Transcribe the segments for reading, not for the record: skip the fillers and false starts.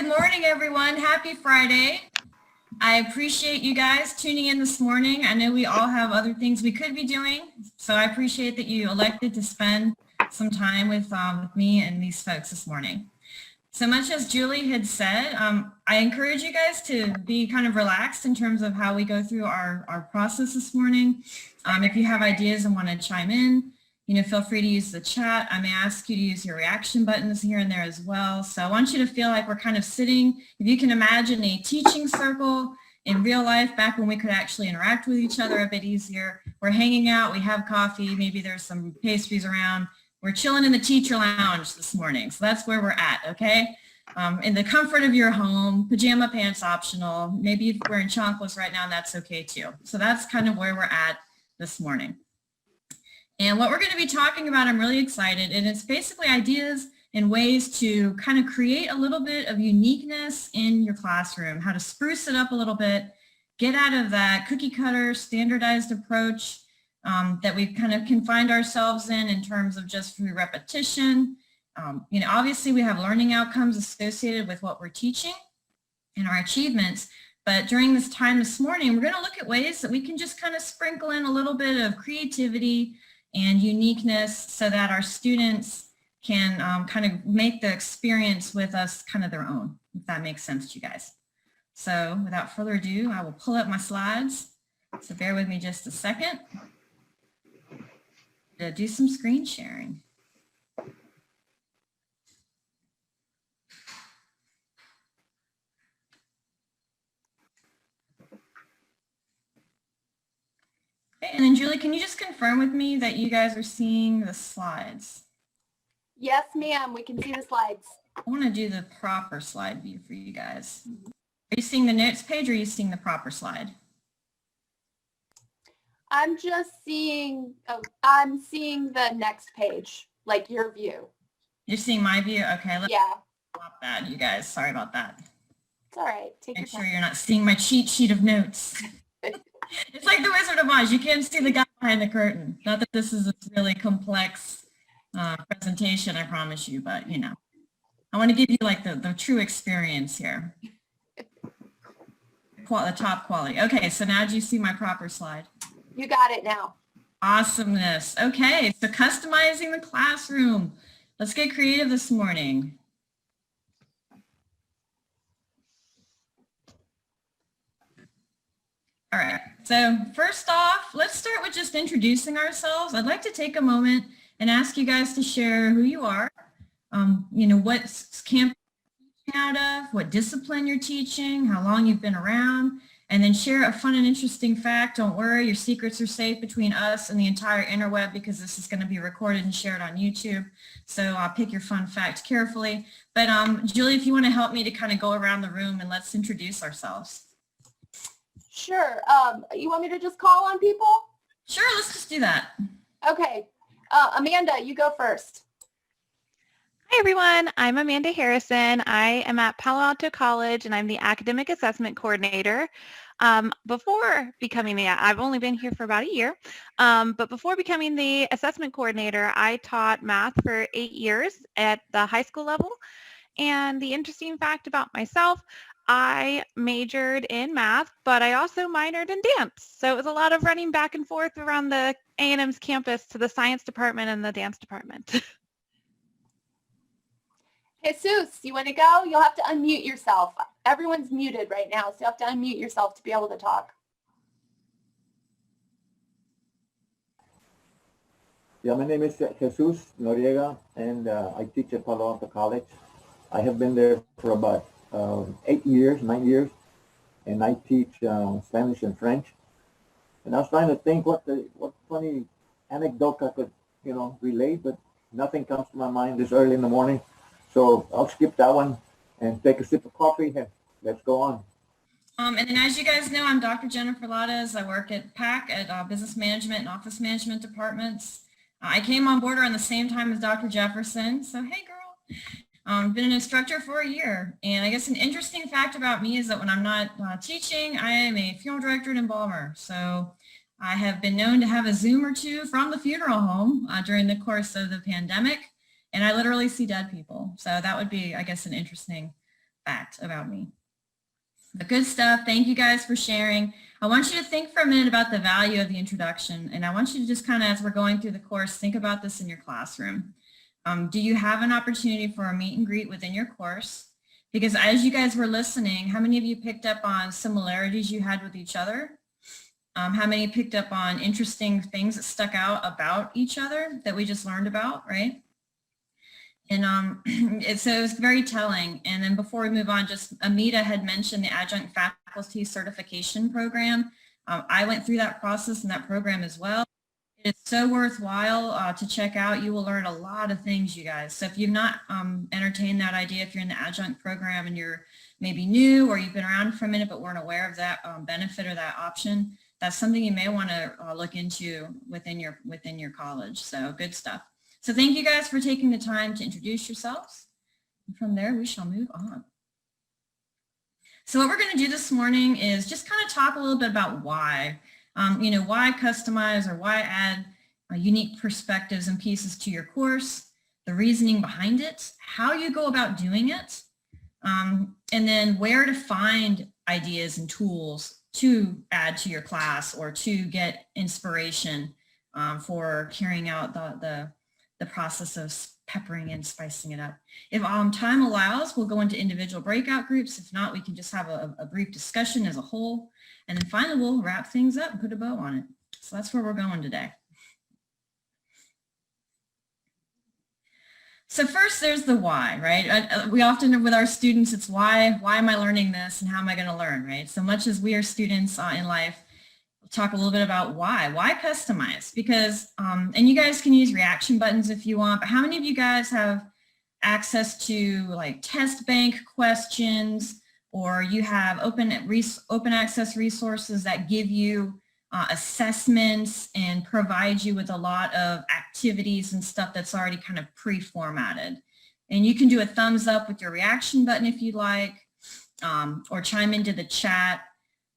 Good morning, everyone. Happy Friday. I appreciate you guys tuning in this morning. I know we all have other things we could be doing, so I appreciate that you elected to spend some time with me and these folks this morning. So much as Julie had said, I encourage you guys to be kind of relaxed in terms of how we go through our process this morning. If you have ideas and want to chime in, feel free to use the chat. I may ask you to use your reaction buttons here and there as well. So I want you to feel like we're kind of sitting, if you can imagine a teaching circle in real life back when we could actually interact with each other a bit easier. We're hanging out, we have coffee, maybe there's some pastries around. We're chilling in the teacher lounge this morning. So that's where we're at, okay? In the comfort of your home, pajama pants optional. Maybe you're wearing chanclas right now, and that's okay too. So that's kind of where we're at this morning. And what we're going to be talking about, I'm really excited, and it's basically ideas and ways to kind of create a little bit of uniqueness in your classroom, how to spruce it up a little bit, get out of that cookie cutter standardized approach that we kind of can find ourselves in terms of just through repetition. Obviously we have learning outcomes associated with what we're teaching and our achievements, but during this time this morning, we're going to look at ways that we can just kind of sprinkle in a little bit of creativity and uniqueness so that our students can kind of make the experience with us kind of their own, if that makes sense to you guys. So without further ado, I will pull up my slides. So bear with me just a second to do some screen sharing. And then Julie, can you just confirm with me that you guys are seeing the slides? Yes, ma'am, we can see the slides. I want to do the proper slide view for you guys. Are you seeing the notes page or are you seeing the proper slide? I'm just seeing, I'm seeing the next page, like your view. You're seeing my view? Okay, let's yeah. Stop that, you guys. Sorry about that. It's all right. Make sure you're not seeing my cheat sheet of notes. It's like the Wizard of Oz. You can't see the guy behind the curtain. Not that this is a really complex presentation, I promise you, but I want to give you like the true experience here. The top quality. Okay, so now do you see my proper slide? You got it now. Awesomeness. Okay, so customizing the classroom. Let's get creative this morning. All right, so first off, let's start with just introducing ourselves. I'd like to take a moment and ask you guys to share who you are, what campus you're teaching out of, what discipline you're teaching, how long you've been around, and then share a fun and interesting fact. Don't worry, your secrets are safe between us and the entire interweb because this is going to be recorded and shared on YouTube. So I'll pick your fun fact carefully. But Julie, if you want to help me to kind of go around the room and let's introduce ourselves. Sure. You want me to just call on people? Sure, let's just do that. Okay. Amanda, you go first. Hi, everyone. I'm Amanda Harrison. I am at Palo Alto College, and I'm the Academic Assessment Coordinator. Before becoming I've only been here for about a year, but before becoming the Assessment Coordinator, I taught math for 8 years at the high school level. And the interesting fact about myself, I majored in math, but I also minored in dance. So it was a lot of running back and forth around the A&M's campus to the science department and the dance department. Jesus, you want to go? You'll have to unmute yourself. Everyone's muted right now, so you have to unmute yourself to be able to talk. Yeah, my name is Jesus Noriega, and I teach at Palo Alto College. I have been there for about 9 years, and I teach Spanish and French. And I was trying to think what funny anecdote I could, relate, but nothing comes to my mind this early in the morning. So I'll skip that one and take a sip of coffee and let's go on. And then as you guys know, I'm Dr. Jennifer Lattes. I work at PAC at Business Management and Office Management departments. I came on board around the same time as Dr. Jefferson. So hey girl. Been an instructor for a year, and I guess an interesting fact about me is that when I'm not teaching, I am a funeral director and embalmer. So I have been known to have a Zoom or two from the funeral home during the course of the pandemic, and I literally see dead people. So that would be, I guess, an interesting fact about me. But good stuff. Thank you guys for sharing. I want you to think for a minute about the value of the introduction. And I want you to just kind of, as we're going through the course, think about this in your classroom. Do you have an opportunity for a meet and greet within your course? Because as you guys were listening, how many of you picked up on similarities you had with each other? How many picked up on interesting things that stuck out about each other that we just learned about, right? And so it was very telling. And then before we move on, just Amita had mentioned the Adjunct Faculty Certification Program. I went through that process and that program as well. It's so worthwhile to check out. You will learn a lot of things, you guys. So if you've not entertained that idea, if you're in the adjunct program and you're maybe new or you've been around for a minute but weren't aware of that benefit or that option, that's something you may want to look into within your college. So good stuff. So thank you guys for taking the time to introduce yourselves. And from there, we shall move on. So what we're going to do this morning is just kind of talk a little bit about why. Why customize or why add unique perspectives and pieces to your course, the reasoning behind it, how you go about doing it, and then where to find ideas and tools to add to your class or to get inspiration for carrying out the process of peppering and spicing it up. If time allows, we'll go into individual breakout groups. If not, we can just have a brief discussion as a whole. And then finally, we'll wrap things up and put a bow on it. So that's where we're going today. So first, there's the why, right? We often, with our students, it's why am I learning this and how am I going to learn, right? So much as we are students in life, we'll talk a little bit about why customize? Because, and you guys can use reaction buttons if you want, but how many of you guys have access to like test bank questions, or you have open access resources that give you assessments and provide you with a lot of activities and stuff that's already kind of pre-formatted. And you can do a thumbs up with your reaction button if you'd like, or chime into the chat.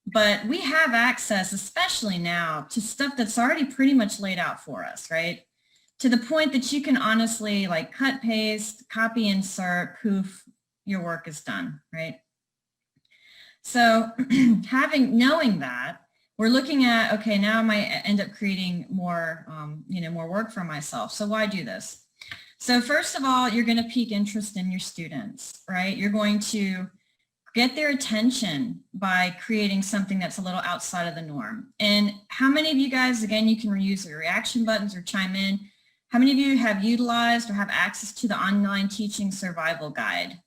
But we have access, especially now, to stuff that's already pretty much laid out for us, right? To the point that you can honestly like cut, paste, copy, insert, poof, your work is done, right? So knowing that, we're looking at, okay, now I might end up creating more, more work for myself. So why do this? So first of all, you're going to pique interest in your students, right? You're going to get their attention by creating something that's a little outside of the norm. And how many of you guys, again, you can reuse your reaction buttons or chime in. How many of you have utilized or have access to the online teaching survival guide?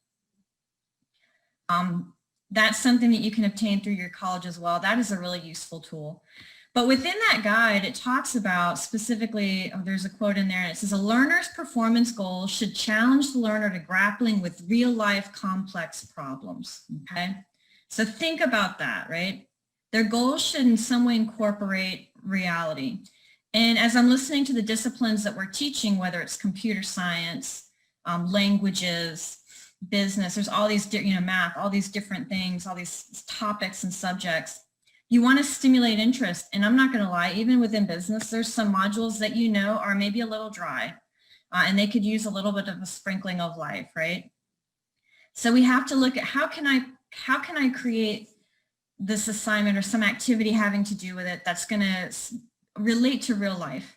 That's something that you can obtain through your college as well. That is a really useful tool. But within that guide, it talks about specifically, there's a quote in there, and it says, a learner's performance goals should challenge the learner to grappling with real life complex problems, okay? So think about that, right? Their goals should in some way incorporate reality. And as I'm listening to the disciplines that we're teaching, whether it's computer science, languages, business, there's all these, math, all these different things, all these topics and subjects. You want to stimulate interest. And I'm not going to lie, even within business, there's some modules that are maybe a little dry and they could use a little bit of a sprinkling of life, right? So we have to look at how can I create this assignment or some activity having to do with it that's going to relate to real life.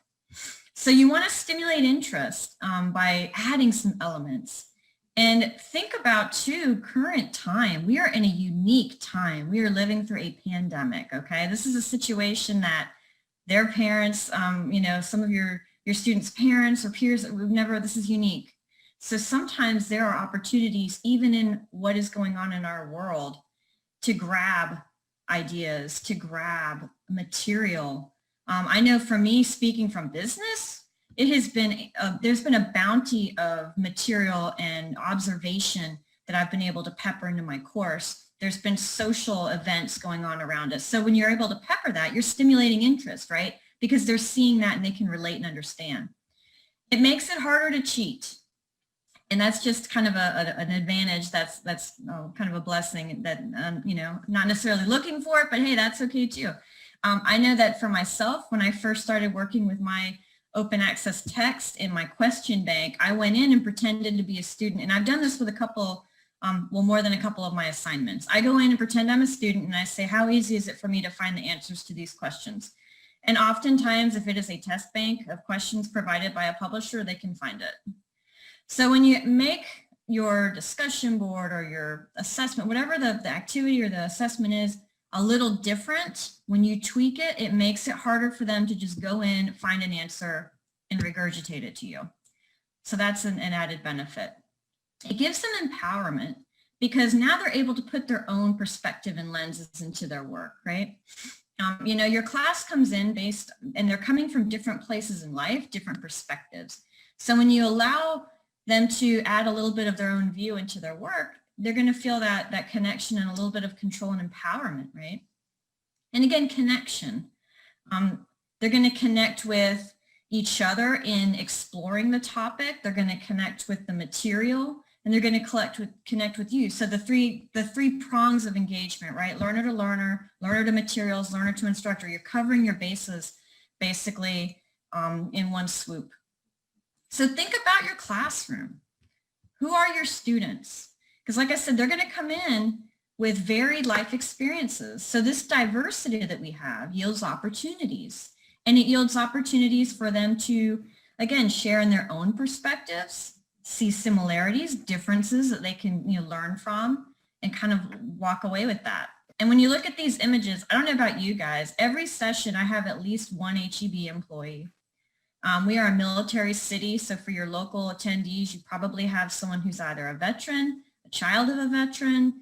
So you want to stimulate interest by adding some elements. And think about, too, current time. We are in a unique time. We are living through a pandemic, okay? This is a situation that their parents, some of your students' parents or peers, this is unique. So sometimes there are opportunities, even in what is going on in our world, to grab ideas, to grab material. I know for me, speaking from business, it has been, there's been a bounty of material and observation that I've been able to pepper into my course. There's been social events going on around us. So when you're able to pepper that, you're stimulating interest, right? Because they're seeing that and they can relate and understand. It makes it harder to cheat. And that's just kind of an advantage. That's kind of a blessing that, not necessarily looking for it, but hey, that's okay too. I know that for myself, when I first started working with my open access text in my question bank, I went in and pretended to be a student. And I've done this with a couple well, more than a couple of my assignments. I go in and pretend I'm a student and I say, how easy is it for me to find the answers to these questions? And oftentimes, if it is a test bank of questions provided by a publisher, they can find it. So when you make your discussion board or your assessment, whatever the activity or the assessment is, a little different, when you tweak it, it makes it harder for them to just go in, find an answer, and regurgitate it to you. So that's an added benefit. It gives them empowerment because now they're able to put their own perspective and lenses into their work, right? You know, your class comes in and they're coming from different places in life, different perspectives. So when you allow them to add a little bit of their own view into their work, they're going to feel that connection and a little bit of control and empowerment, right? And again, connection. They're going to connect with each other in exploring the topic. They're going to connect with the material, and they're going to connect with you. So the three prongs of engagement, right? Learner to learner, learner to materials, learner to instructor. You're covering your bases basically in one swoop. So think about your classroom. Who are your students? Because like I said, they're going to come in with varied life experiences. So this diversity that we have yields opportunities, and it yields opportunities for them to, again, share in their own perspectives, see similarities, differences that they can learn from, and kind of walk away with that. And when you look at these images, I don't know about you guys, every session I have at least one HEB employee. We are a military city, so for your local attendees, you probably have someone who's either a veteran, a child of a veteran,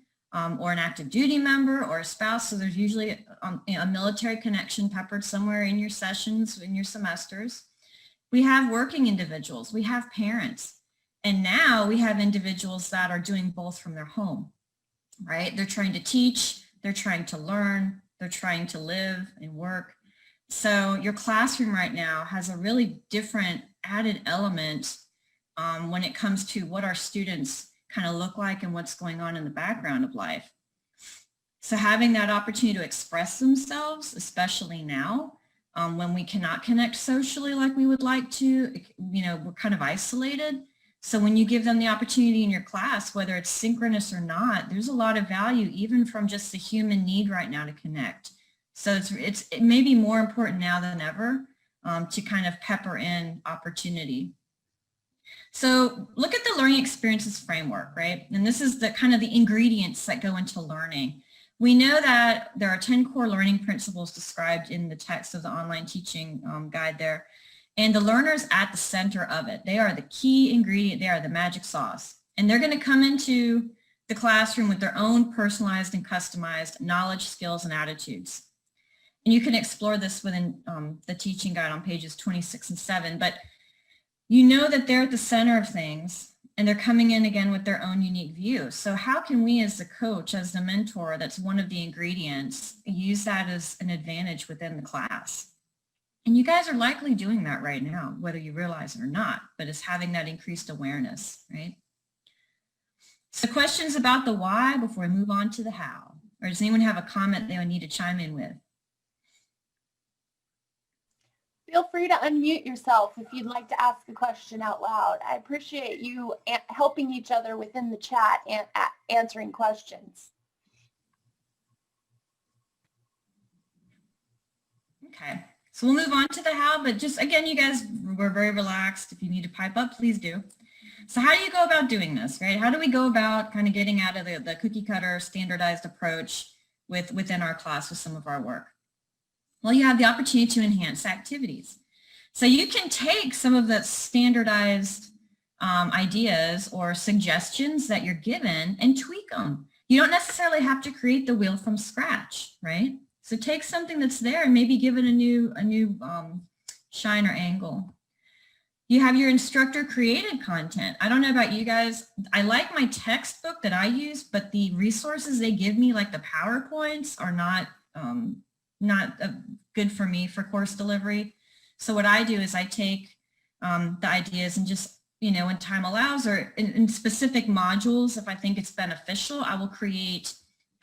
or an active duty member or a spouse. So there's usually a military connection peppered somewhere in your sessions, in your semesters. We have working individuals, we have parents, and now we have individuals that are doing both from their home, right? They're trying to teach, they're trying to learn, they're trying to live and work. So your classroom right now has a really different added element when it comes to what our students kind of look like and what's going on in the background of life. So having that opportunity to express themselves, especially now, when we cannot connect socially like we would like to, we're kind of isolated. So when you give them the opportunity in your class, whether it's synchronous or not, there's a lot of value even from just the human need right now to connect. So it may be more important now than ever to kind of pepper in opportunity. So look at the learning experiences framework, right? And this is the kind of the ingredients that go into learning. We know that there are 10 core learning principles described in the text of the online teaching guide there. And the learner's at the center of it. They are the key ingredient. They are the magic sauce. And they're going to come into the classroom with their own personalized and customized knowledge, skills, and attitudes. And you can explore this within the teaching guide on pages 26 and 7. But you know that they're at the center of things, and they're coming in again with their own unique view. So how can we as the coach, as the mentor, that's one of the ingredients, use that as an advantage within the class? And you guys are likely doing that right now, whether you realize it or not, but it's having that increased awareness, right? So questions about the why before we move on to the how? Or does anyone have a comment they would need to chime in with? Feel free to unmute yourself if you'd like to ask a question out loud. I appreciate you helping each other within the chat and answering questions. Okay, so we'll move on to the how, but just again, you guys were very relaxed. If you need to pipe up, please do. So how do you go about doing this, right? How do we go about kind of getting out of the cookie cutter standardized approach within our class with some of our work? Well, you have the opportunity to enhance activities. So you can take some of the standardized ideas or suggestions that you're given and tweak them. You don't necessarily have to create the wheel from scratch, right? So take something that's there and maybe give it a new shine or angle. You have your instructor created content. I don't know about you guys. I like my textbook that I use, but the resources they give me, like the PowerPoints, are not good for me for course delivery. So what I do is I take the ideas and just, when time allows, or in specific modules, if I think it's beneficial, I will create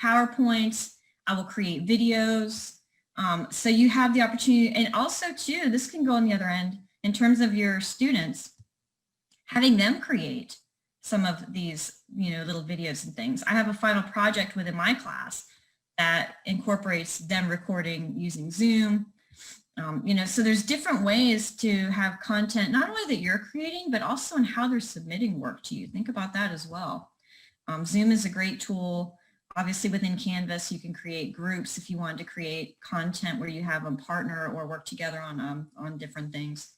PowerPoints, I will create videos. So you have the opportunity, and also too, this can go on the other end in terms of your students, having them create some of these little videos and things. I have a final project within my class that incorporates them recording using Zoom. So there's different ways to have content, not only that you're creating, but also in how they're submitting work to you. Think about that as well. Zoom is a great tool. Obviously within Canvas, you can create groups if you want to create content where you have a partner or work together on different things.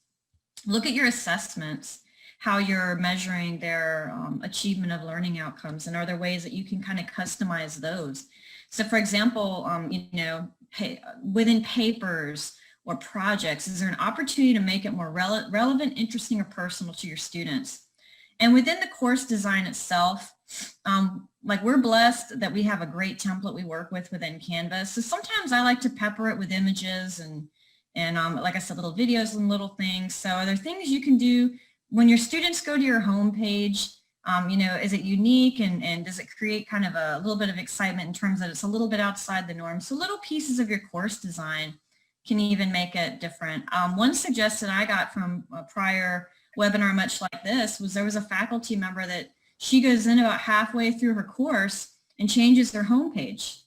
Look at your assessments, how you're measuring their achievement of learning outcomes, and are there ways that you can kind of customize those? So for example, within papers or projects, is there an opportunity to make it more relevant, interesting, or personal to your students? And within the course design itself, like we're blessed that we have a great template we work with within Canvas. So sometimes I like to pepper it with images and like I said, little videos and little things. So are there things you can do when your students go to your home page? Is it unique and does it create kind of a little bit of excitement in terms that it's a little bit outside the norm? So little pieces of your course design can even make it different. One suggestion I got from a prior webinar much like this was there was a faculty member that she goes in about halfway through her course and changes their homepage.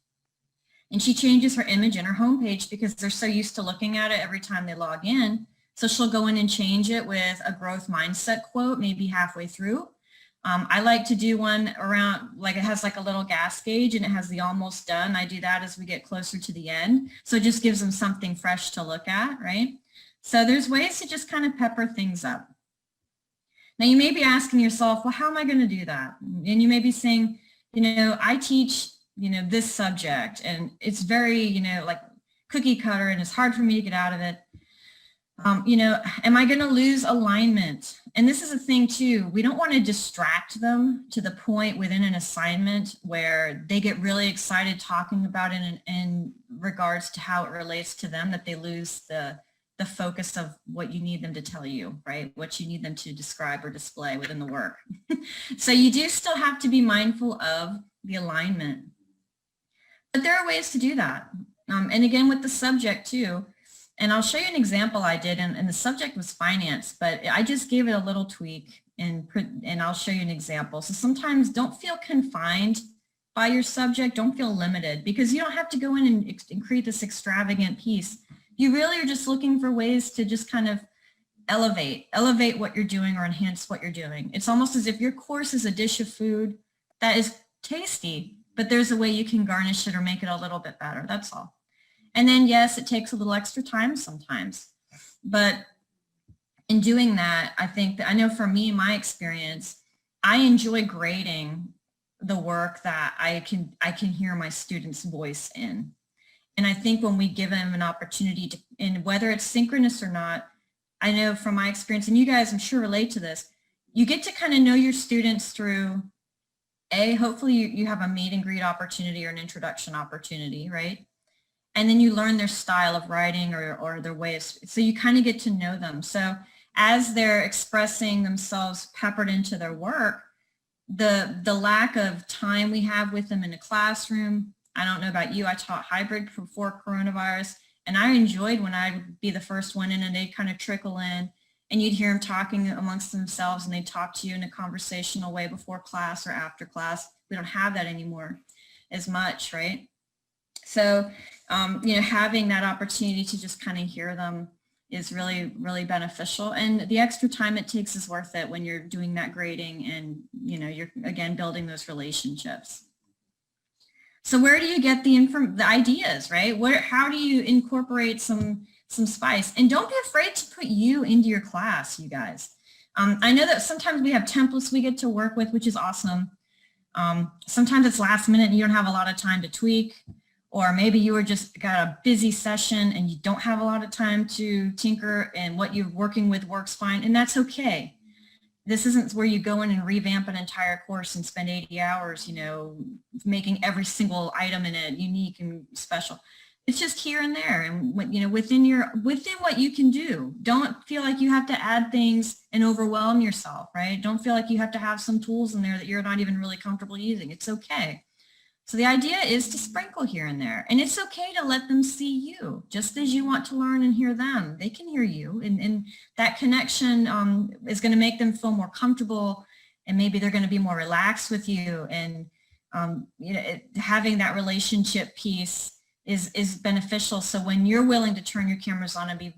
And she changes her image in her homepage because they're so used to looking at it every time they log in. So she'll go in and change it with a growth mindset quote, maybe halfway through. I like to do one around, like it has like a little gas gauge and it has the almost done. I do that as we get closer to the end. So it just gives them something fresh to look at, right? So there's ways to just kind of pepper things up. Now you may be asking yourself, well, how am I going to do that? And you may be saying, I teach, this subject and it's very, like cookie cutter and it's hard for me to get out of it. Am I going to lose alignment? And this is a thing too, we don't want to distract them to the point within an assignment where they get really excited talking about it in regards to how it relates to them, that they lose the focus of what you need them to tell you, right? What you need them to describe or display within the work. So you do still have to be mindful of the alignment. But there are ways to do that. And again, with the subject too, and I'll show you an example I did, and the subject was finance, but I just gave it a little tweak and I'll show you an example. So sometimes don't feel confined by your subject, don't feel limited, because you don't have to go in and create this extravagant piece. You really are just looking for ways to just kind of elevate what you're doing or enhance what you're doing. It's almost as if your course is a dish of food that is tasty, but there's a way you can garnish it or make it a little bit better, that's all. And then yes, it takes a little extra time sometimes, but in doing that, I know for me, my experience, I enjoy grading the work that I can hear my students' voice in. And I think when we give them an opportunity to, and whether it's synchronous or not, I know from my experience, and you guys I'm sure relate to this, you get to kind of know your students through hopefully you have a meet and greet opportunity or an introduction opportunity, right? And then you learn their style of writing or their way of, so you kind of get to know them. So as they're expressing themselves peppered into their work, the lack of time we have with them in a classroom, I don't know about you, I taught hybrid before coronavirus, and I enjoyed when I would be the first one in and they'd kind of trickle in and you'd hear them talking amongst themselves and they'd talk to you in a conversational way before class or after class. We don't have that anymore as much, right? So, having that opportunity to just kind of hear them is really, really beneficial. And the extra time it takes is worth it when you're doing that grading and, you're, again, building those relationships. So where do you get the ideas, right? How do you incorporate some spice? And don't be afraid to put you into your class, you guys. I know that sometimes we have templates we get to work with, which is awesome. Sometimes it's last minute and you don't have a lot of time to tweak, or maybe you were just got a busy session and you don't have a lot of time to tinker and what you're working with works fine, and that's okay. This isn't where you go in and revamp an entire course and spend 80 hours, making every single item in it unique and special. It's just here and there, and within what you can do. Don't feel like you have to add things and overwhelm yourself, right? Don't feel like you have to have some tools in there that you're not even really comfortable using. It's okay. So the idea is to sprinkle here and there, and it's okay to let them see you just as you want to learn and hear them. They can hear you, and that connection is going to make them feel more comfortable and maybe they're going to be more relaxed with you, and having that relationship piece is beneficial. So when you're willing to turn your cameras on and be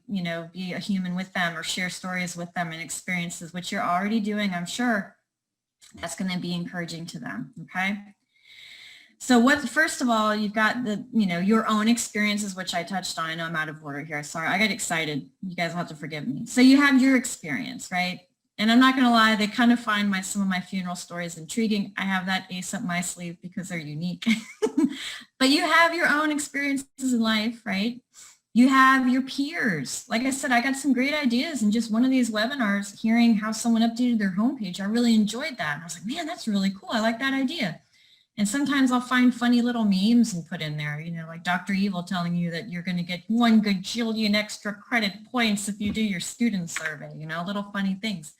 a human with them, or share stories with them and experiences, which you're already doing, I'm sure, that's going to be encouraging to them. Okay. So first of all, you've got your own experiences, which I touched on. I know I'm out of order here. Sorry, I got excited. You guys will have to forgive me. So you have your experience, right? And I'm not going to lie, they kind of find some of my funeral stories intriguing. I have that ace up my sleeve because they're unique. But you have your own experiences in life, right? You have your peers. Like I said, I got some great ideas in just one of these webinars, hearing how someone updated their homepage. I really enjoyed that. And I was like, man, that's really cool. I like that idea. And sometimes I'll find funny little memes and put in there, like Dr. Evil telling you that you're going to get 1 gajillion extra credit points if you do your student survey, little funny things.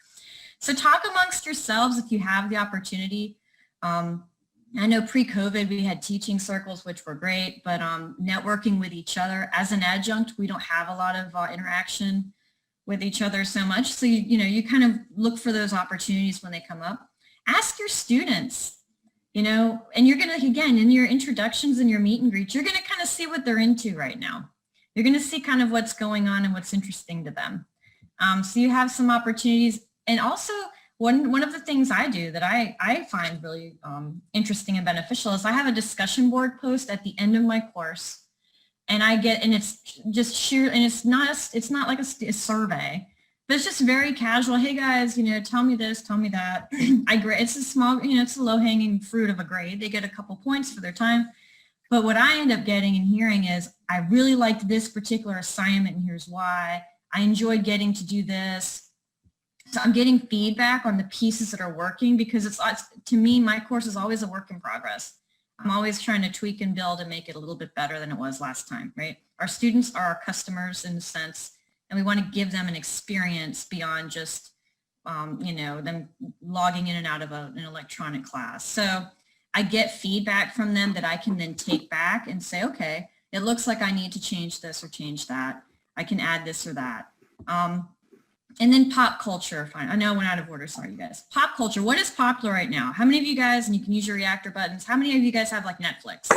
So talk amongst yourselves if you have the opportunity. I know pre-COVID we had teaching circles, which were great, but networking with each other as an adjunct, we don't have a lot of interaction with each other so much. So, you kind of look for those opportunities when they come up. Ask your students. And you're going to, again, in your introductions and your meet and greets, you're going to kind of see what they're into right now. You're going to see kind of what's going on and what's interesting to them. So you have some opportunities. And also, one of the things I do that I find really interesting and beneficial is I have a discussion board post at the end of my course. And it's just sheer, and it's not like a survey. But it's just very casual. Hey guys, tell me this, tell me that. It's a small, it's a low-hanging fruit of a grade. They get a couple points for their time. But what I end up getting and hearing is, I really liked this particular assignment and here's why. I enjoyed getting to do this. So I'm getting feedback on the pieces that are working, because to me, my course is always a work in progress. I'm always trying to tweak and build and make it a little bit better than it was last time, right? Our students are our customers in a sense. And we want to give them an experience beyond just, them logging in and out of an electronic class. So I get feedback from them that I can then take back and say, okay, it looks like I need to change this or change that. I can add this or that. And then pop culture. Fine. I know I went out of order. Sorry, you guys. Pop culture. What is popular right now? How many of you guys, and you can use your reactor buttons, how many of you guys have like Netflix?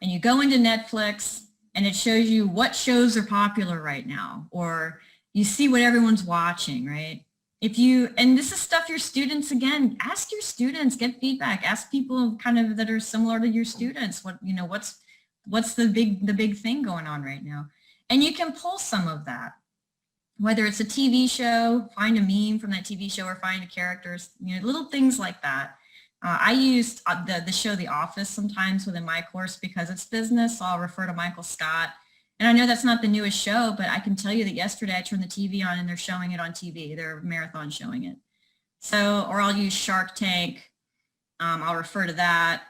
And you go into Netflix, and it shows you what shows are popular right now, or you see what everyone's watching, right? And this is stuff your students, again, ask your students, get feedback, ask people kind of that are similar to your students, what's the big thing going on right now? And you can pull some of that, whether it's a TV show, find a meme from that TV show, or find a characters, little things like that. I used the show The Office sometimes within my course because it's business, so I'll refer to Michael Scott. And I know that's not the newest show, but I can tell you that yesterday I turned the TV on and they're showing it on TV. They're marathon showing it. So, or I'll use Shark Tank. I'll refer to that,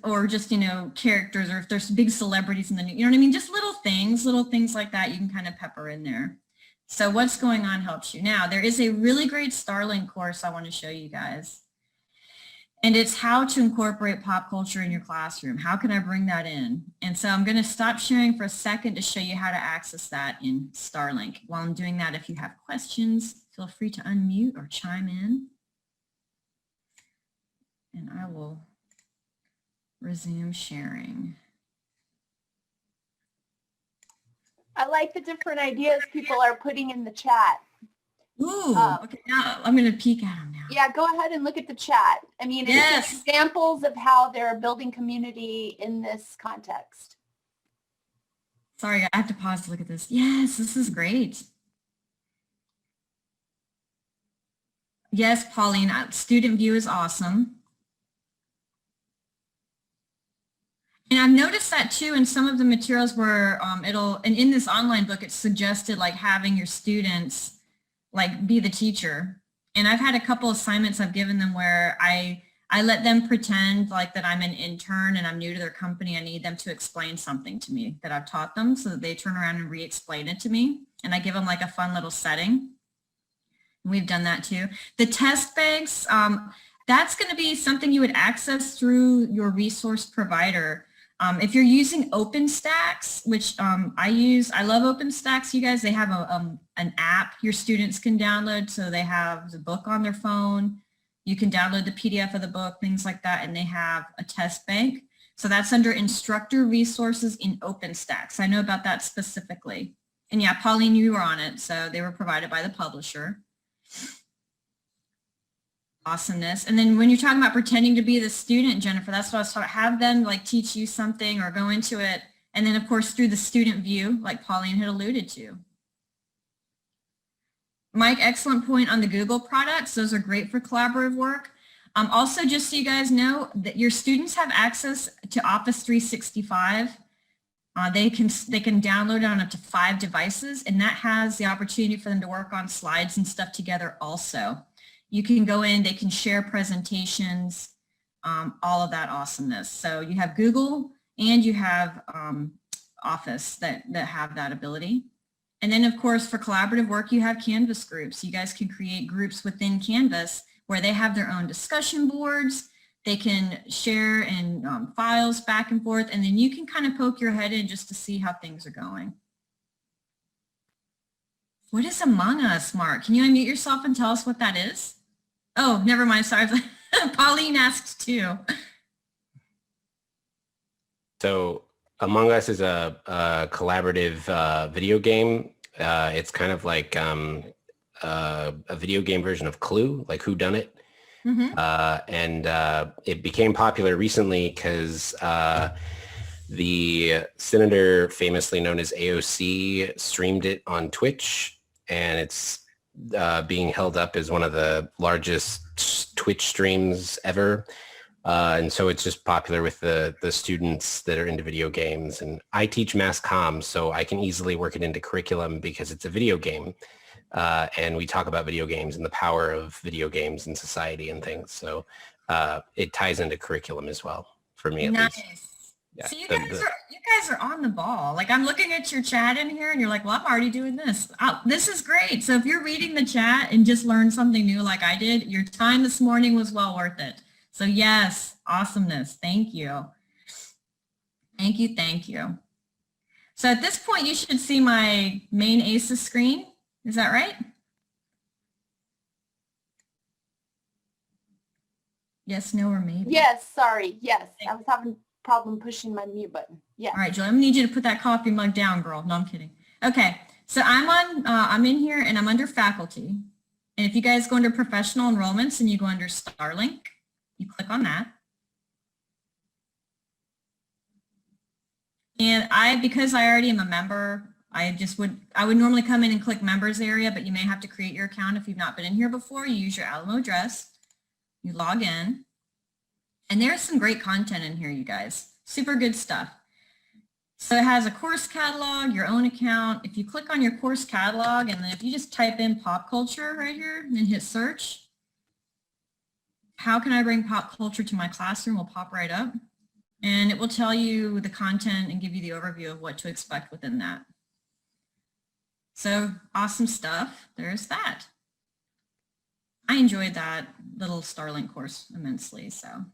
or just, characters, or if there's big celebrities in the news, you know what I mean? Just little things like that you can kind of pepper in there. So what's going on helps you. Now, there is a really great Starlink course I want to show you guys. And it's how to incorporate pop culture in your classroom. How can I bring that in? And so I'm going to stop sharing for a second to show you how to access that in Starlink. While I'm doing that, if you have questions, feel free to unmute or chime in. And I will resume sharing. I like the different ideas people are putting in the chat. Ooh, okay, now I'm going to peek at them now. Yeah, go ahead and look at the chat. I mean, yes. It's examples of how they're building community in this context. Sorry, I have to pause to look at this. Yes, this is great. Yes, Pauline, student view is awesome. And I've noticed that too in some of the materials where and in this online book, it's suggested like having your students like be the teacher. And I've had a couple assignments I've given them where I let them pretend like that I'm an intern and I'm new to their company. I need them to explain something to me that I've taught them, so that they turn around and re-explain it to me. And I give them like a fun little setting. And we've done that too. The test banks, that's going to be something you would access through your resource provider. If you're using OpenStax, which I love OpenStax, you guys, they have an app your students can download. So they have the book on their phone. You can download the PDF of the book, things like that, and they have a test bank. So that's under instructor resources in OpenStax. I know about that specifically. And yeah, Pauline, you were on it, so they were provided by the publisher. Awesomeness. And then when you're talking about pretending to be the student, Jennifer, that's what I was talking about. Have them like teach you something or go into it. And then of course through the student view, like Pauline had alluded to. Mike, excellent point on the Google products. Those are great for collaborative work. Also, just so you guys know that your students have access to Office 365. They can download it on up to 5 devices, and that has the opportunity for them to work on slides and stuff together also. You can go in, they can share presentations, all of that awesomeness. So you have Google and you have Office that have that ability. And then of course for collaborative work, you have Canvas groups. You guys can create groups within Canvas where they have their own discussion boards. They can share in files back and forth, and then you can kind of poke your head in just to see how things are going. What is Among Us, Mark? Can you unmute yourself and tell us what that is? Oh, never mind. Sorry. Pauline asked too. So Among Us is a collaborative video game. It's kind of like a video game version of Clue, like Whodunit. Mm-hmm. And it became popular recently because the senator famously known as AOC streamed it on Twitch, and it's being held up as one of the largest Twitch streams ever. And so it's just popular with the students that are into video games. And I teach mass comm, so I can easily work it into curriculum because it's a video game. And we talk about video games and the power of video games in society and things. So it ties into curriculum as well, for me at least. Yeah, so you guys are on the ball. Like I'm looking at your chat in here and you're like, well, I'm already doing this. This is great. So if you're reading the chat and just learned something new like I did, your time this morning was well worth it. So yes, awesomeness. Thank you. Thank you. Thank you. So at this point, you should see my main ACES screen. Is that right? Yes, no, or maybe. Yes, sorry. Yes, I was having a problem pushing my mute button. Yeah. All right, Julie, I'm gonna need you to put that coffee mug down, girl. No, I'm kidding. Okay, so I'm in here and I'm under faculty. And if you guys go under professional enrollments and you go under Starlink, you click on that. And because I already am a member, I would normally come in and click members area, but you may have to create your account if you've not been in here before. You use your Alamo address, you log in, and there's some great content in here, you guys. Super good stuff. So it has a course catalog, your own account. If you click on your course catalog, and then if you just type in pop culture right here and then hit search, how can I bring pop culture to my classroom will pop right up. And it will tell you the content and give you the overview of what to expect within that. So awesome stuff. There's that. I enjoyed that little Starlink course immensely, so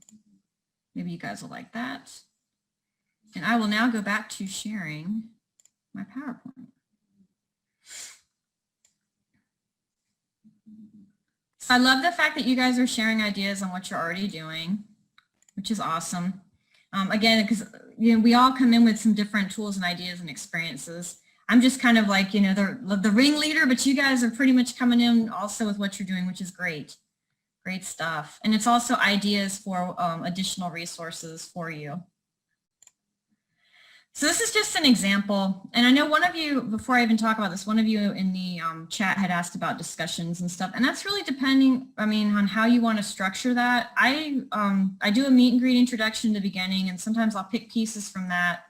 maybe you guys will like that. And I will now go back to sharing my PowerPoint. So I love the fact that you guys are sharing ideas on what you're already doing, which is awesome. Again, because we all come in with some different tools and ideas and experiences. I'm just kind of like, the ringleader, but you guys are pretty much coming in also with what you're doing, which is great. Great stuff. And it's also ideas for additional resources for you. So this is just an example. And I know one of you, before I even talk about this, one of you in the chat had asked about discussions and stuff. And that's really depending, on how you want to structure that. I do a meet and greet introduction in the beginning, and sometimes I'll pick pieces from that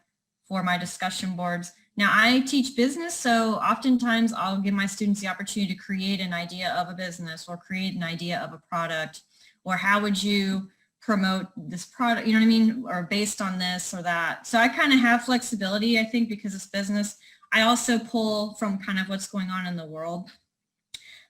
for my discussion boards. Now I teach business, so oftentimes I'll give my students the opportunity to create an idea of a business or create an idea of a product, or how would you promote this product, or based on this or that. So I kind of have flexibility, I think, because it's business. I also pull from kind of what's going on in the world.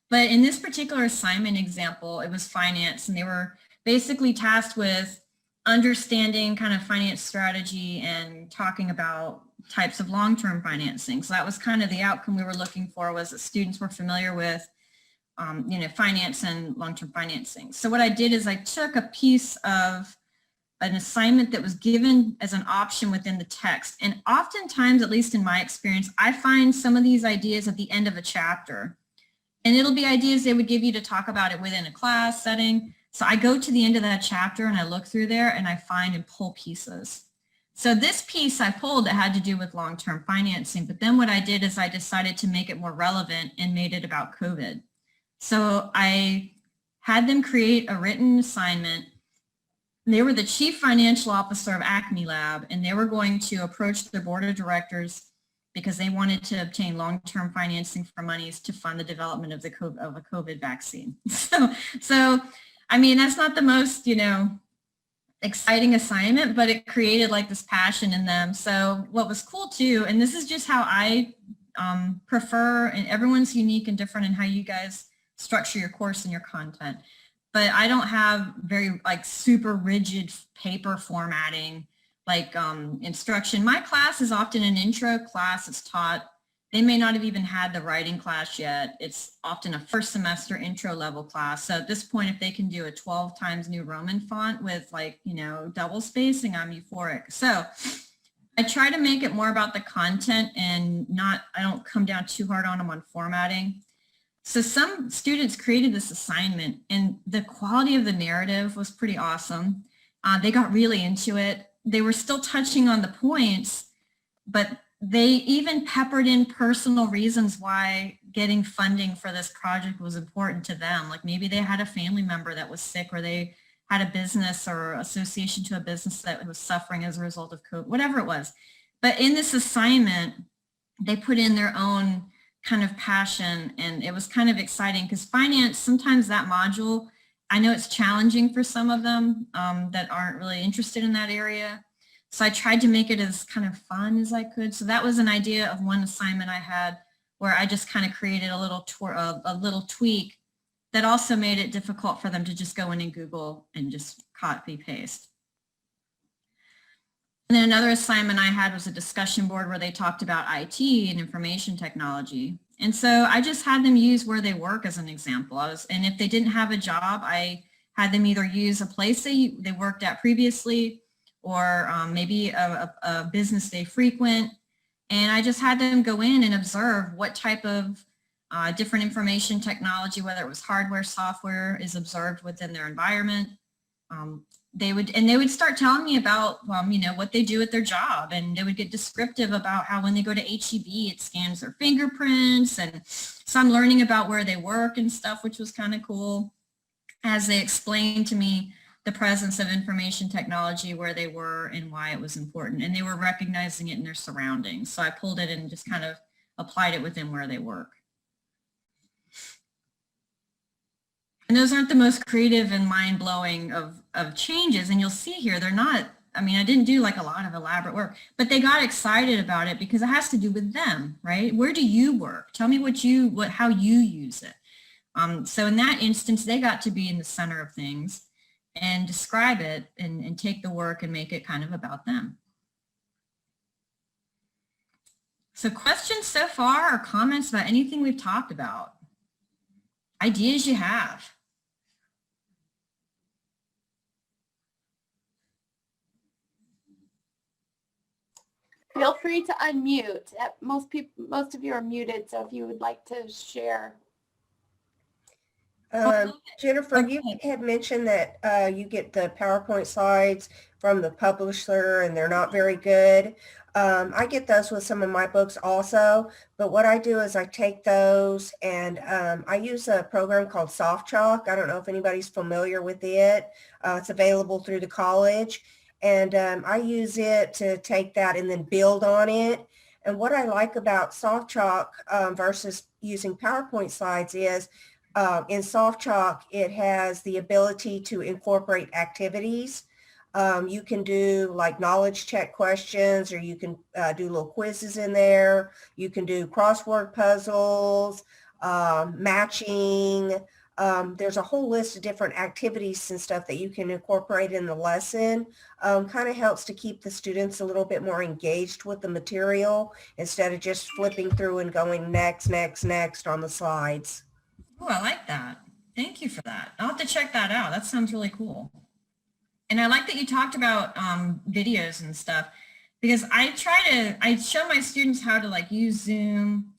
But in this particular assignment example, it was finance, and they were basically tasked with understanding kind of finance strategy and talking about types of long-term financing. So that was kind of the outcome we were looking for, was that students were familiar with finance and long-term financing. So what I did is I took a piece of an assignment that was given as an option within the text. And oftentimes, at least in my experience, I find some of these ideas at the end of a chapter. And it'll be ideas they would give you to talk about it within a class setting. So I go to the end of that chapter and I look through there and I find and pull pieces. So this piece I pulled that had to do with long-term financing, but then what I did is I decided to make it more relevant and made it about COVID. So I had them create a written assignment. They were the chief financial officer of Acme Lab, and they were going to approach their board of directors because they wanted to obtain long-term financing for monies to fund the development of a COVID vaccine. So I mean, that's not the most, exciting assignment, but it created like this passion in them. So what was cool too, and this is just how I prefer, and everyone's unique and different in how you guys structure your course and your content. But I don't have very like super rigid paper formatting like instruction. My class is often an intro class. It's taught, they may not have even had the writing class yet. It's often a first semester intro level class. So at this point, if they can do a 12 times New Roman font with like, double spacing, I'm euphoric. So I try to make it more about the content and I don't come down too hard on them on formatting. So some students created this assignment and the quality of the narrative was pretty awesome. They got really into it. They were still touching on the points, but they even peppered in personal reasons why getting funding for this project was important to them. Like maybe they had a family member that was sick, or they had a business or association to a business that was suffering as a result of COVID, whatever it was. But in this assignment, they put in their own kind of passion, and it was kind of exciting because finance, sometimes that module, I know it's challenging for some of them that aren't really interested in that area. So I tried to make it as kind of fun as I could. So that was an idea of one assignment I had where I just kind of created a little tweak that also made it difficult for them to just go in and Google and just copy paste. And then another assignment I had was a discussion board where they talked about IT and information technology. And so I just had them use where they work as an example. And if they didn't have a job, I had them either use a place they worked at previously, or maybe a business they frequent. And I just had them go in and observe what type of different information technology, whether it was hardware, software, is observed within their environment. They would start telling me about, what they do at their job. And they would get descriptive about how when they go to HEB, it scans their fingerprints. And so I'm learning about where they work and stuff, which was kind of cool, as they explained to me the presence of information technology, where they were and why it was important. And they were recognizing it in their surroundings. So I pulled it and just kind of applied it within where they work. And those aren't the most creative and mind-blowing of changes. And you'll see here, they're not, I didn't do like a lot of elaborate work, but they got excited about it because it has to do with them, right? Where do you work? Tell me how you use it. So in that instance, they got to be in the center of things and describe it and take the work and make it kind of about them. So questions so far or comments about anything we've talked about? Ideas you have? Feel free to unmute. Most of you are muted, so if you would like to share. Jennifer, Okay. you had mentioned that you get the PowerPoint slides from the publisher and they're not very good. I get those with some of my books also, but what I do is I take those and I use a program called SoftChalk. I don't know if anybody's familiar with it. It's available through the college, and I use it to take that and then build on it. And what I like about SoftChalk versus using PowerPoint slides is in SoftChalk, it has the ability to incorporate activities. You can do like knowledge check questions, or you can do little quizzes in there. You can do crossword puzzles, matching. There's a whole list of different activities and stuff that you can incorporate in the lesson. Kind of helps to keep the students a little bit more engaged with the material instead of just flipping through and going next on the slides. Oh, I like that. Thank you for that. I'll have to check that out. That sounds really cool. And I like that you talked about videos and stuff, because I show my students how to like use Zoom.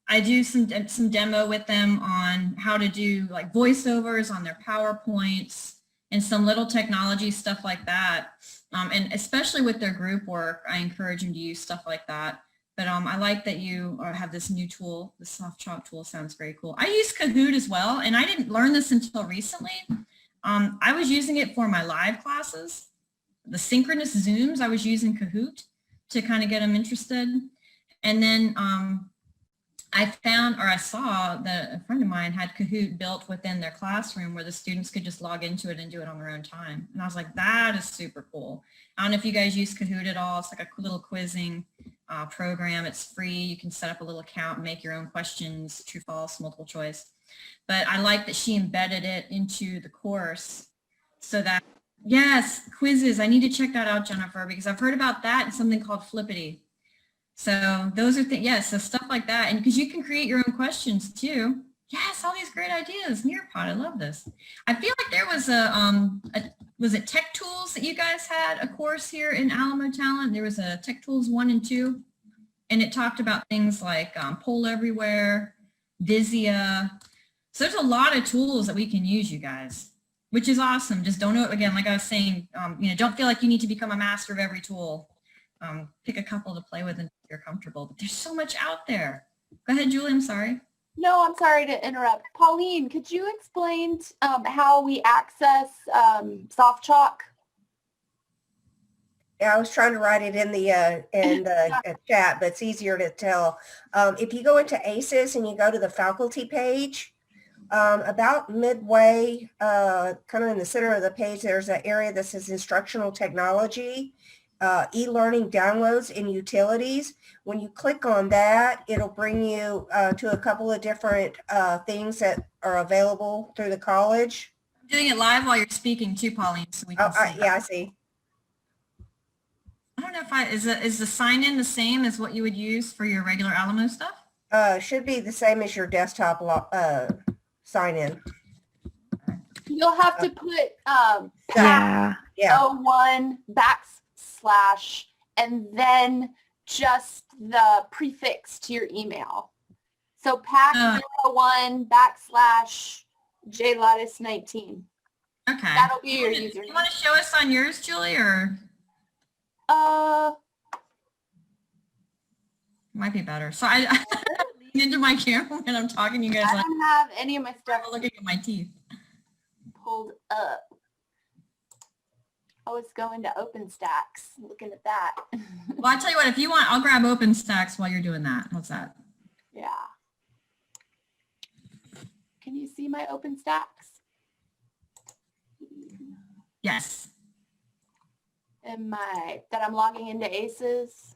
I do some demo with them on how to do like voiceovers on their PowerPoints and some little technology stuff like that. And especially with their group work, I encourage them to use stuff like that. But I like that you have this new tool. The soft chalk tool sounds very cool. I use Kahoot as well, and I didn't learn this until recently. I was using it for my live classes. The synchronous Zooms, I was using Kahoot to kind of get them interested. And then I saw that a friend of mine had Kahoot built within their classroom where the students could just log into it and do it on their own time. And I was like, that is super cool. I don't know if you guys use Kahoot at all. It's like a little quizzing program. It's free. You can set up a little account and make your own questions, true, false, multiple choice. But I like that she embedded it into the course so that, yes, quizzes. I need to check that out, Jennifer, because I've heard about that and something called Flippity. So those are things, yes, so stuff like that. And because you can create your own questions too. Yes, all these great ideas. Nearpod, I love this. I feel like there was was it Tech Tools that you guys had a course here in Alamo Talent? There was a Tech Tools 1 and 2, and it talked about things like Poll Everywhere, Visio. So there's a lot of tools that we can use, you guys, which is awesome. Just don't know, again, like I was saying, don't feel like you need to become a master of every tool. Pick a couple to play with and you're comfortable, but there's so much out there. Go ahead, Julie, I'm sorry. No, I'm sorry to interrupt. Pauline, could you explain how we access soft chalk? Yeah, I was trying to write it in the chat, but it's easier to tell. If you go into ACES and you go to the faculty page, about midway, kind of in the center of the page, there's an area that says instructional technology, e-learning downloads and utilities. When you click on that, it'll bring you to a couple of different things that are available through the college. I'm doing it live while you're speaking too, Pauline, so we can see. Yeah, I see. I don't know if is the sign-in the same as what you would use for your regular Alamo stuff? Should be the same as your desktop sign in. You'll have to put Yeah. 01 / and then just the prefix to your email. So pack 01 / jlattice19. Okay. That'll be your username. You want to show us on yours, Julie, or? Might be better. So I lean into my camera when I'm talking to you guys. I don't have any of my stuff I'm looking at my teeth. pulled up. Oh, it's going to OpenStax. Looking at that. Well, I tell you what, if you want, I'll grab OpenStax while you're doing that. How's that? Yeah. Can you see my OpenStax? Yes. That I'm logging into ACES?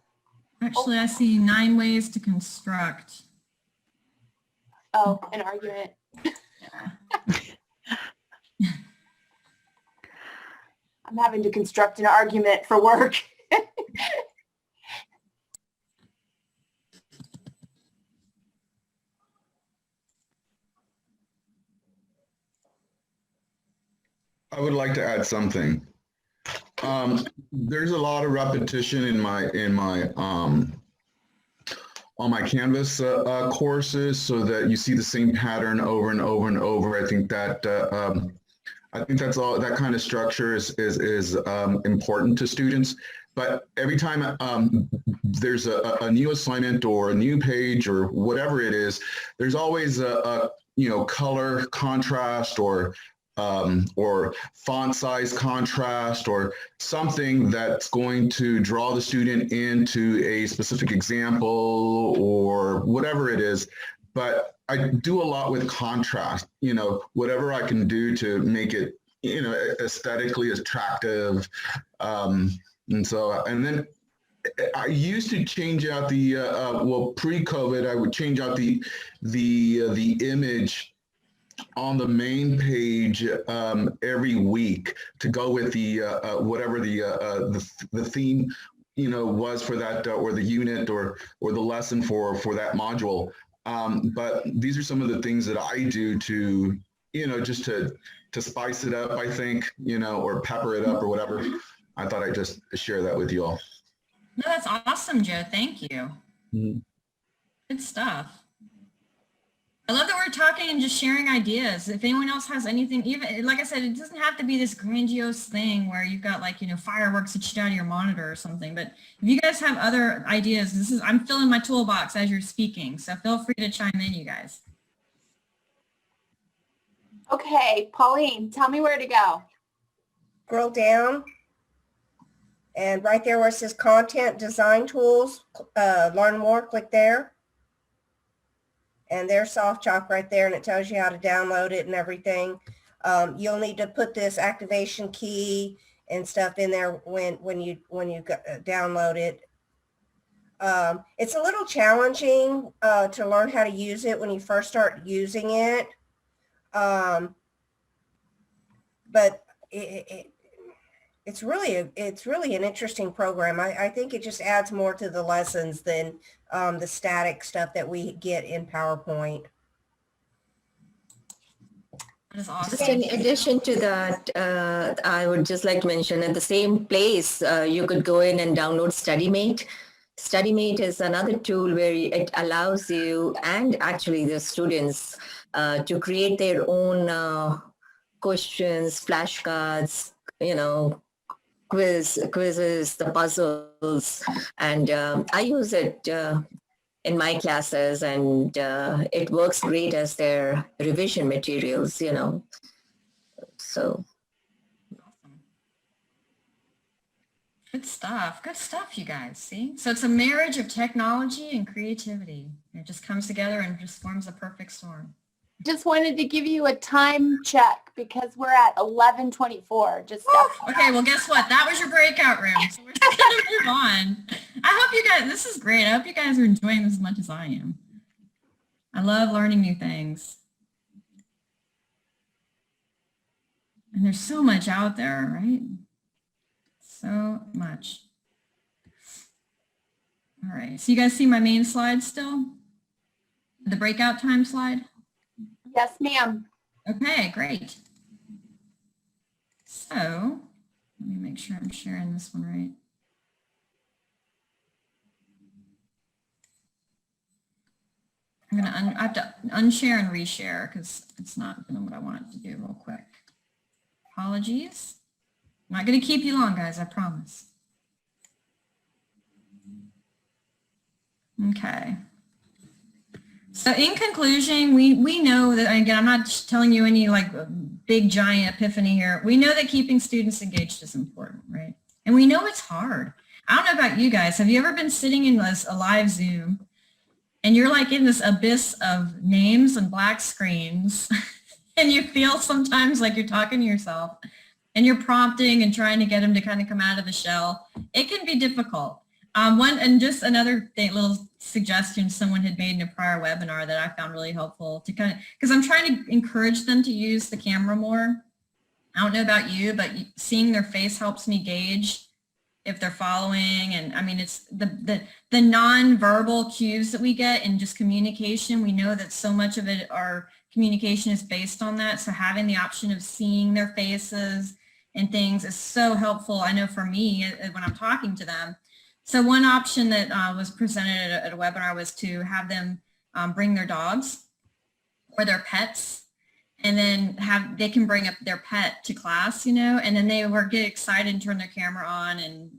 Actually, I see 9 ways to construct. Oh, an argument. I'm having to construct an argument for work. I would like to add something. There's a lot of repetition in my on my Canvas courses, so that you see the same pattern over and over and over. I think that's all. That kind of structure is important to students. But every time there's a new assignment or a new page or whatever it is, there's always a color contrast or font size contrast or something that's going to draw the student into a specific example or whatever it is. But I do a lot with contrast, whatever I can do to make it, aesthetically attractive. And then I used to change out the, pre-COVID, I would change out the image on the main page every week to go with the whatever the theme was for that or the unit or the lesson for that module. But these are some of the things that I do to, just to spice it up, I think, or pepper it up or whatever. I thought I'd just share that with you all. No, that's awesome, Joe. Thank you. Mhm. Good stuff. I love that we're talking and just sharing ideas. If anyone else has anything, even like I said, it doesn't have to be this grandiose thing where you've got like, fireworks that shoot out of your monitor or something. But if you guys have other ideas, I'm filling my toolbox as you're speaking. So feel free to chime in, you guys. Okay, Pauline, tell me where to go. Scroll down. And right there where it says Content Design Tools, learn more, click there. And there's SoftChalk right there, and it tells you how to download it and everything. You'll need to put this activation key and stuff in there when you download it. It's a little challenging to learn how to use it when you first start using it. But it's really an interesting program. I think it just adds more to the lessons than the static stuff that we get in PowerPoint. That is awesome. Just in addition to that, I would just like to mention at the same place, you could go in and download StudyMate. StudyMate is another tool where it allows you and actually the students to create their own questions, flashcards, quizzes, the puzzles, and I use it in my classes, and it works great as their revision materials, So. Awesome. Good stuff, you guys. See? So it's a marriage of technology and creativity. It just comes together and just forms a perfect storm. Just wanted to give you a time check because we're at 11:24. Just okay, well, guess what? That was your breakout room. So we're just going to move on. I hope you guys, this is great. I hope you guys are enjoying this as much as I am. I love learning new things. And there's so much out there, right? So much. All right, so you guys see my main slide still? The breakout time slide? Yes, ma'am. Okay, great. So let me make sure I'm sharing this one right. I have to unshare and reshare because it's not doing what I want it to do real quick. Apologies. I'm not going to keep you long, guys, I promise. Okay. So in conclusion, we know that, again, I'm not telling you any like big giant epiphany here. We know that keeping students engaged is important, right? And we know it's hard. I don't know about you guys. Have you ever been sitting in a live Zoom and you're like in this abyss of names and black screens and you feel sometimes like you're talking to yourself and you're prompting and trying to get them to kind of come out of the shell? It can be difficult. And just another little suggestion someone had made in a prior webinar that I found really helpful to kind of, because I'm trying to encourage them to use the camera more. I don't know about you, but seeing their face helps me gauge if they're following. And I mean, it's the nonverbal cues that we get in just communication. We know that so much of it, our communication is based on that. So having the option of seeing their faces and things is so helpful. I know for me when I'm talking to them. So one option that was presented at a webinar was to have them bring their dogs or their pets, and then they can bring up their pet to class, and then they get excited and turn their camera on and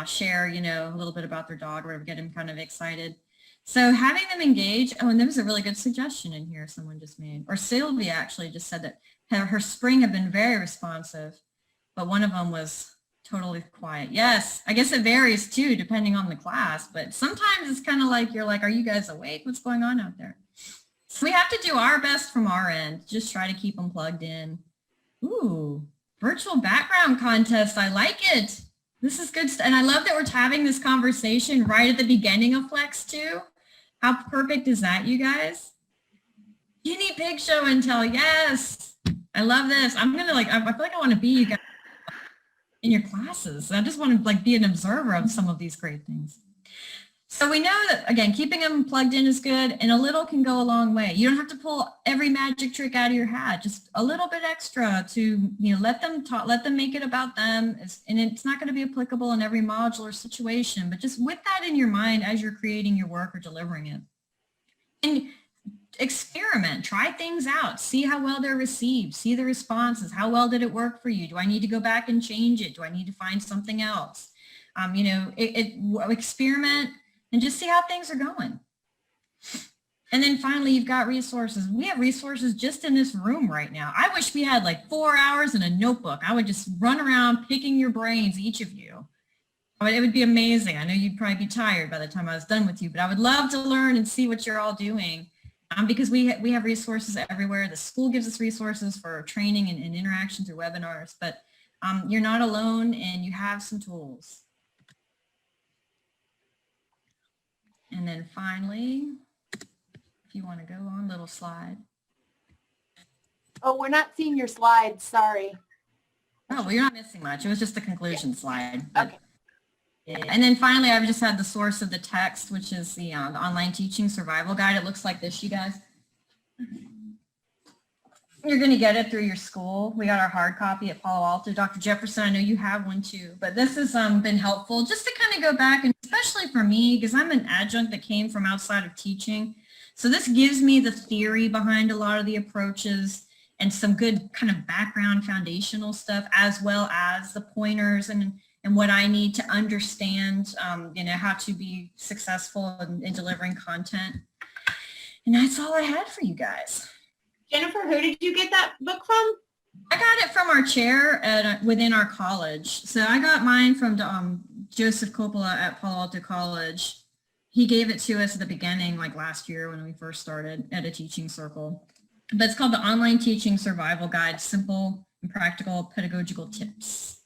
share, a little bit about their dog or get them kind of excited. So having them engage. Oh, and there was a really good suggestion in here someone just made, or Sylvia actually just said that her spring have been very responsive, but one of them was totally quiet. Yes, I guess it varies too, depending on the class, but sometimes it's kind of like, you're like, are you guys awake? What's going on out there? So we have to do our best from our end, just try to keep them plugged in. Ooh, virtual background contest. I like it. This is good stuff. And I love that we're having this conversation right at the beginning of Flex 2. How perfect is that, you guys? Guinea pig show and tell. Yes. I love this. I'm going to I feel like I want to be you guys in your classes. I just want to be an observer of some of these great things. So we know that, again, keeping them plugged in is good, and a little can go a long way. You don't have to pull every magic trick out of your hat, just a little bit extra to, let them talk, let them make it about them. And it's not going to be applicable in every module or situation, but just with that in your mind as you're creating your work or delivering it. And experiment, try things out, see how well they're received, see the responses. How well did it work for you? Do I need to go back and change it? Do I need to find something else? Experiment and just see how things are going. And then finally, you've got resources. We have resources just in this room right now. I wish we had like 4 hours and a notebook. I would just run around picking your brains, each of you. It would be amazing. I know you'd probably be tired by the time I was done with you, but I would love to learn and see what you're all doing because we have resources everywhere. The school gives us resources for training and interaction through webinars, but you're not alone and you have some tools. And then finally, if you want to go on, little slide. Oh, we're not seeing your slides. Sorry. Oh, well, you're not missing much. It was just the conclusion slide. Okay. Yeah. And then finally, I've just had the source of the text, which is the online teaching survival guide. It looks like this, you guys. You're going to get it through your school. We got our hard copy at Palo Alto. Dr. Jefferson, I know you have one too, but this has been helpful just to kind of go back, and especially for me, because I'm an adjunct that came from outside of teaching. So this gives me the theory behind a lot of the approaches and some good kind of background foundational stuff, as well as the pointers and what I need to understand, how to be successful in delivering content. And that's all I had for you guys. Jennifer, who did you get that book from? I got it from our chair within our college. So I got mine from Joseph Coppola at Palo Alto College. He gave it to us at the beginning, like last year when we first started at a teaching circle. But it's called the Online Teaching Survival Guide, Simple and Practical Pedagogical Tips.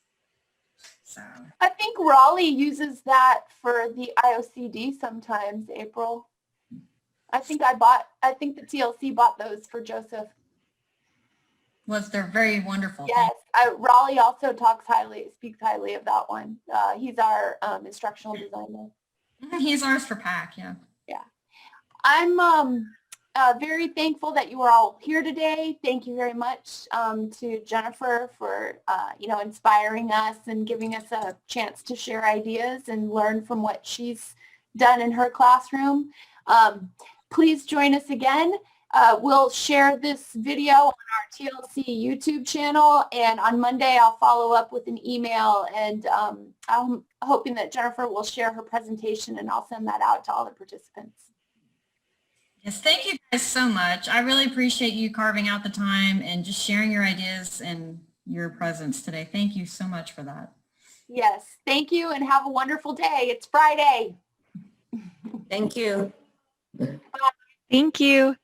So I think Raleigh uses that for the IOCD sometimes, April. I think the TLC bought those for Joseph. They're very wonderful. Yes, Raleigh also speaks highly of that one. He's our instructional designer. He's ours for PAC, yeah. Yeah. I'm very thankful that you were all here today. Thank you very much to Jennifer for, inspiring us and giving us a chance to share ideas and learn from what she's done in her classroom. Please join us again. We'll share this video on our TLC YouTube channel, and on Monday I'll follow up with an email, and I'm hoping that Jennifer will share her presentation, and I'll send that out to all the participants. Yes, thank you guys so much. I really appreciate you carving out the time and just sharing your ideas and your presence today. Thank you so much for that. Yes, thank you, and have a wonderful day. It's Friday. Thank you. Thank you.